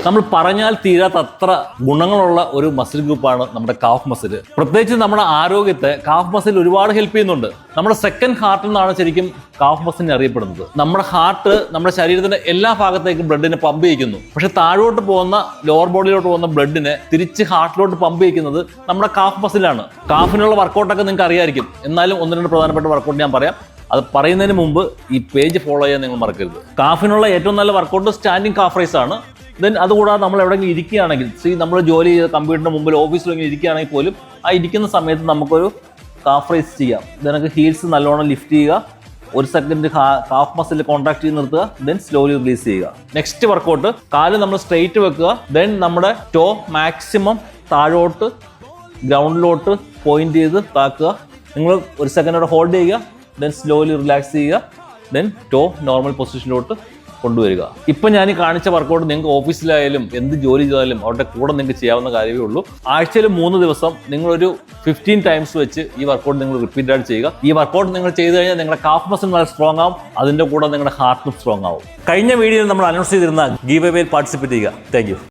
നമ്മൾ പറഞ്ഞാൽ തീരാത്തത്ര ഗുണങ്ങളുള്ള ഒരു മസിൽ ഗ്രൂപ്പാണ് നമ്മുടെ കാഫ് മസിൽ. പ്രത്യേകിച്ച് നമ്മുടെ ആരോഗ്യത്തെ കാഫ് മസിൽ ഒരുപാട് ഹെൽപ്പ് ചെയ്യുന്നുണ്ട്. നമ്മുടെ സെക്കൻഡ് ഹാർട്ട് എന്നാണ് ശരിക്കും കാഫ് മസിലിനെ അറിയപ്പെടുന്നത്. നമ്മുടെ ഹാർട്ട് നമ്മുടെ ശരീരത്തിന്റെ എല്ലാ ഭാഗത്തേക്കും ബ്ലഡിനെ പമ്പ് ചെയ്യിക്കുന്നു. പക്ഷെ താഴോട്ട് പോകുന്ന ലോവർ ബോഡിയിലോട്ട് പോകുന്ന ബ്ലഡിനെ തിരിച്ച് ഹാർട്ടിലോട്ട് പമ്പ് ചെയ്യിക്കുന്നത് നമ്മുടെ കാഫ് മസിലാണ്. കാഫിനുള്ള വർക്കൗട്ടൊക്കെ നിങ്ങൾക്ക് അറിയായിരിക്കും. എന്നാലും ഒന്ന് രണ്ട് പ്രധാനപ്പെട്ട വർക്കൗട്ട് ഞാൻ പറയാം. അത് പറയുന്നതിന് മുമ്പ് ഈ പേജ് ഫോളോ ചെയ്യാൻ നിങ്ങൾ മറക്കരുത്. കാഫിനുള്ള ഏറ്റവും നല്ല വർക്കൗട്ട് സ്റ്റാൻഡിങ് കാഫ് റൈസ് ആണ്. ദെൻ അതുകൂടാതെ നമ്മൾ എവിടെയെങ്കിലും ഇരിക്കുകയാണെങ്കിൽ, നമ്മൾ ജോലി ചെയ്ത് കമ്പ്യൂട്ടറിന് മുമ്പിൽ ഓഫീസിലെങ്കിലും ഇരിക്കുകയാണെങ്കിൽ പോലും ആ ഇരിക്കുന്ന സമയത്ത് നമുക്കൊരു കാഫ് റൈസ് ചെയ്യാം. ഇതിനൊക്കെ ഹീൽസ് നല്ലോണം ലിഫ്റ്റ് ചെയ്യുക, 1 സെക്കൻഡ് കാഫ് മസിൽ കോൺട്രാക്ട് ചെയ്ത് നിർത്തുക, ദെൻ സ്ലോലി റിലീസ് ചെയ്യുക. നെക്സ്റ്റ് വർക്കൗട്ട്, കാല് നമ്മൾ സ്ട്രെയിറ്റ് വെക്കുക, ദെൻ നമ്മുടെ ടോ മാക്സിമം താഴോട്ട് ഗ്രൗണ്ടിലോട്ട് പോയിന്റ് ചെയ്ത് താക്കുക. നിങ്ങൾ 1 സെക്കൻഡ് ഹോൾഡ് ചെയ്യുക, ദെൻ സ്ലോലി റിലാക്സ് ചെയ്യുക, ദെൻ ടോ നോർമൽ പൊസിഷനിലോട്ട് കൊണ്ടുവരിക. ഇപ്പം ഞാൻ ഈ കാണിച്ച വർക്കൗട്ട് നിങ്ങൾക്ക് ഓഫീസിലായാലും എന്ത് ജോലി ചെയ്താലും അവരുടെ കൂടെ നിങ്ങൾക്ക് ചെയ്യാവുന്ന കാര്യമേ ഉള്ളൂ. ആഴ്ചയിൽ 3 ദിവസം നിങ്ങളൊരു 15 ടൈംസ് വെച്ച് ഈ വർക്കൗട്ട് നിങ്ങൾ റിപ്പീറ്റഡ് ചെയ്യുക. ഈ വർക്കൗട്ട് നിങ്ങൾ ചെയ്ത് കഴിഞ്ഞാൽ നിങ്ങളുടെ കാഫ് മസിൽ നല്ല സ്ട്രോങ് ആവും, അതിൻ്റെ കൂടെ നിങ്ങളുടെ ഹാർട്ടും സ്ട്രോങ് ആവും. കഴിഞ്ഞ വീഡിയോയിൽ നമ്മൾ അനൗൺസ് ചെയ്തിരുന്ന ഗീവ് അവേയിൽ പാർട്ടിസിപ്പേറ്റ് ചെയ്യുക. Thank you.